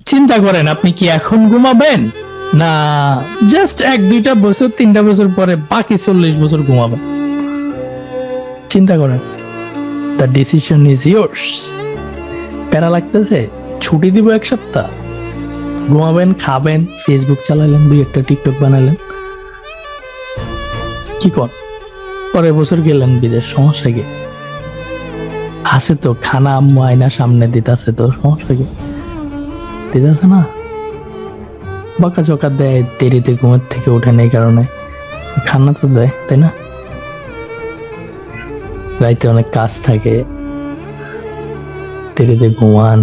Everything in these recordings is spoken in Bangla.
চিন্তা করেন আপনি কি এখন ঘুমাবেন না জাস্ট 1-2টা বছর 3টা বছর পরে বাকি 40 বছর ঘুমাবেন। চিন্তা করেন, দ্য ডিসিশন ইজ ইয়োর্স। প্যারা লাগতেছে, ছুটি দিব 1 সপ্তাহ, ঘুমাবেন, খাবেন, ফেসবুক চালালেন, 2-একটা টিকটক বানালেন, কি কর পরের বছর গেলেন বিদেশ, সমস্যা কি আছে? তো খানা আম্মু আয়না সামনে দিতেছে, তো সমস্যা কি দিতেছে না? বকা চকা দেয়, দেরিতে ঘুমের থেকে ওঠেন এই কারণে, খানা তো দেয়, তাই না? রাইতে অনেক কাজ থাকে, দেরিতে ঘুমান,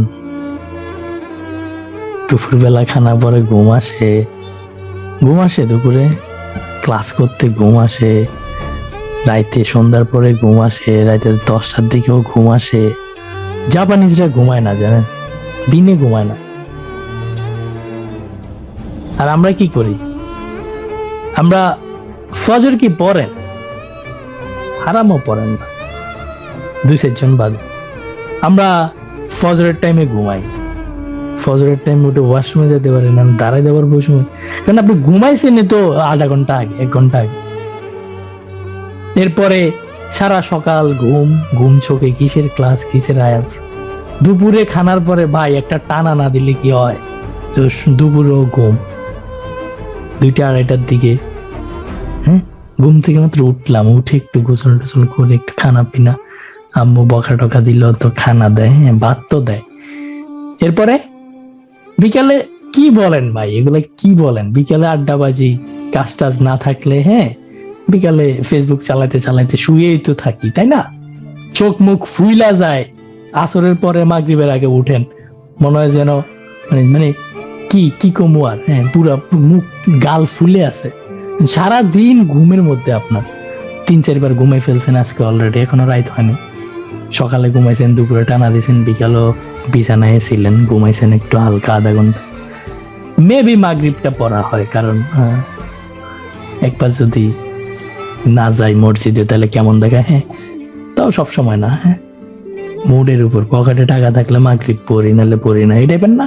দুপুরবেলা খানা পরে ঘুম আসে দুপুরে ক্লাস করতে ঘুম আসে, রাইতে সন্ধ্যার পরে ঘুম আসে, রাইতে 10টার দিকেও ঘুম আসে। জাপানিজরা ঘুমায় না, জানেন, দিনে ঘুমায় না। আর আমরা কি করি? আমরা ফজর কি পড়েন? হারামও পড়েন না, 2-4 জন বাদ। আমরা ফজরের টাইমে ঘুমাই, ফজরের টাইমে উঠে ওয়াশরুমে যেতে পারি না, দাঁড়াই দেওয়ার সময়, কারণ আপনি ঘুমাইছেন তো আধা ঘন্টা আগে, 1 ঘন্টা আগে। এরপরে সারা সকাল ঘুম চোখে, কিসের ক্লাস, কিসের আয়াস। দুপুরে খানার পরে ভাই একটা টানা না দিলে কি হয়? তো দুপুরেও ঘুম, 2টা-2:30টার দিকে, হ্যাঁ, ঘুম থেকে মাত্র উঠলাম, উঠে একটু গোসল টোসল করে একটু খানা পিনা, আম্মু বকা টকা দিল তো খানা দেয়, হ্যাঁ, ভাত তো দেয়। এরপরে বিকালে কি বলেন ভাই, এগুলা কি বলেন? বিকালে আড্ডাবাজি, কাজ টাজ না থাকলে, হ্যাঁ, বিকালে ফেসবুক চালাতে চালাতে শুয়েই তো থাকি, তাই না? চোখ মুখ ফুইলা যায়, আসরের পরে মাগরিবের আগে উঠেন, মনে হয় যেন মানে কি কমু আর, হ্যাঁ, পুরা মুখ গাল ফুলে আছে। সারা দিন ঘুমের মধ্যে আপনার 3-4 বার ঘুমাই ফেলছেন আজকে অলরেডি, এখনো রাত হয়নি। সকালে ঘুমাইছেন, দুপুরে টানা দিয়েছেন, বিকালও বিছানায় ছিলেন, ঘুমাইছেন একটু হালকা আধা ঘন্টা। মেবি মাগরিবটা পড়া হয়, কারণ একবার যদি না যাই মসজিদে তাহলে কেমন দেখায়, হ্যাঁ, তাও সব সময় না, হ্যাঁ, মুডের উপর। পকেটে টাকা থাকলে মাগরিব পড়ি, নাহলে পড়ি না, এই টাইপের না।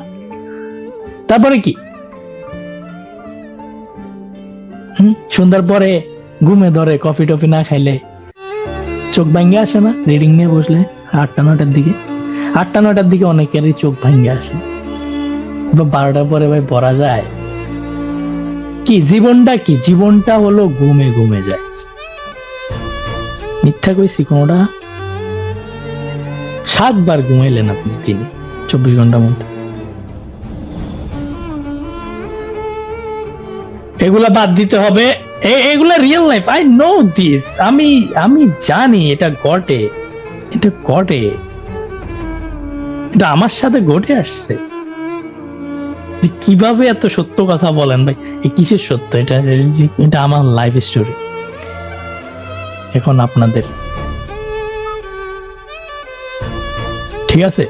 তারপরে কি সন্ধ্যার পরে ঘুমে ধরে, কফি টফি না খাইলে চোখ ভাঙ্গে আসে না? রিডিং নিয়ে বসলে 8টা-9টার দিকে অনেকেরই চোখ ভাঙ্গে আসে, বা 12টার পরে ভাই পড়া যায় কি? জীবনটা হলো ঘুমে যায়। মিথ্যা কইছি কোনটা? 7 বার ঘুমাইলেন আপনি দিনে 24 ঘন্টার মধ্যে। এগুলা বাদ দিতে হবে, এগুলা real life, I know this. আমি জানি এটা ঘটে, এটা আমার সাথে ঘটে আসছে। কিভাবে এত সত্য কথা বলেন ভাই? কিসের সত্য? এটা আমার লাইফ স্টোরি। এখন আপনাদের, ঠিক আছে,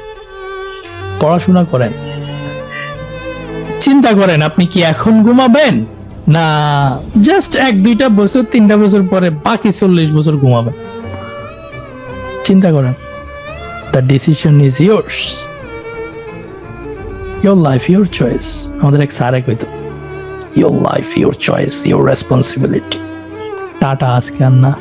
পড়াশোনা করেন, চিন্তা করেন আপনি কি এখন ঘুমাবেন না জাস্ট 1-2টা বছর 3টা বছর পরে বাকি 40 বছর ঘুমাবেন। চিন্তা করেন, the decision is yours, your life your choice. আমাদের এক স্যারে কইতো, your life your choice, your responsibility. Tata, আজকে আর না।